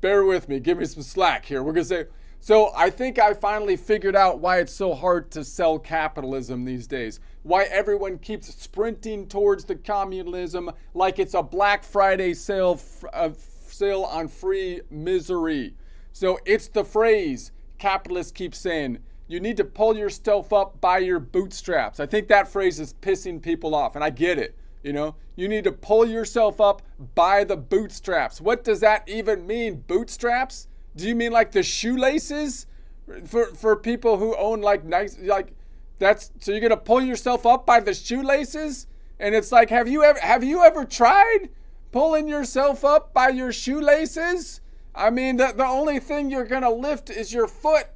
bear with me. Give me some slack here. We're going to say, so I think I finally figured out why it's so hard to sell capitalism these days. Why everyone keeps sprinting towards the communism like it's a Black Friday sale on free misery. So it's the phrase capitalists keep saying, you need to pull yourself up by your bootstraps. I think that phrase is pissing people off, and I get it. You need to pull yourself up by the bootstraps. What does that even mean, bootstraps? Do you mean like the shoelaces for people who own that's so you're gonna pull yourself up by the shoelaces? And it's like, have you ever tried pulling yourself up by your shoelaces? I mean, the only thing you're gonna lift is your foot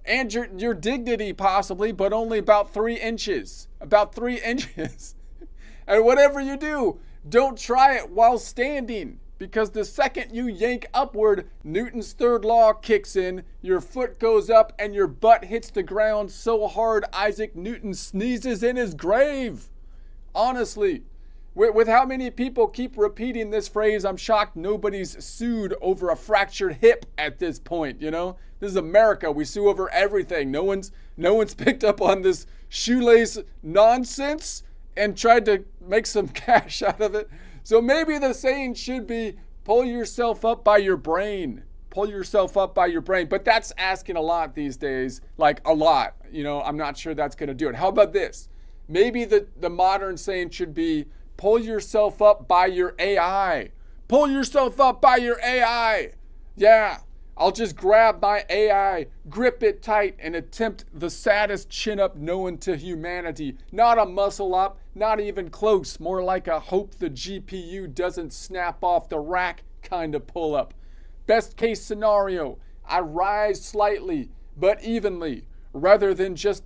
and your dignity possibly, but only about 3 inches. About 3 inches. And whatever you do, don't try it while standing, because the second you yank upward, Newton's third law kicks in, your foot goes up and your butt hits the ground so hard Isaac Newton sneezes in his grave. Honestly, with how many people keep repeating this phrase, I'm shocked nobody's sued over a fractured hip at this point, This is America. We sue over everything. No one's picked up on this shoelace nonsense and tried to make some cash out of it. So maybe the saying should be, pull yourself up by your brain. Pull yourself up by your brain. But that's asking a lot these days, like a lot. I'm not sure that's going to do it. How about this? Maybe the modern saying should be, pull yourself up by your AI. Pull yourself up by your AI. Yeah. I'll just grab my AI, grip it tight, and attempt the saddest chin-up known to humanity. Not a muscle-up, not even close. More like a hope the GPU doesn't snap off the rack kind of pull-up. Best case scenario, I rise slightly, but evenly, rather than just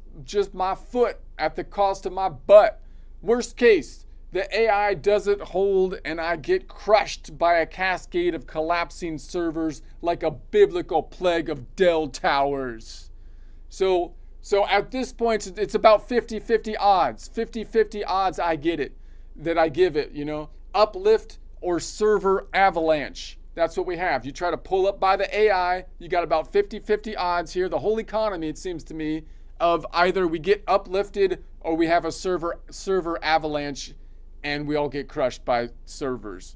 my foot at the cost of my butt. Worst case, the AI doesn't hold and I get crushed by a cascade of collapsing servers like a biblical plague of Dell towers. So at this point, it's about 50-50 odds. 50-50 odds I get it, that I give it, Uplift or server avalanche. That's what we have. You try to pull up by the AI, you got about 50-50 odds here. The whole economy, it seems to me, of either we get uplifted or we have a server avalanche and we all get crushed by servers.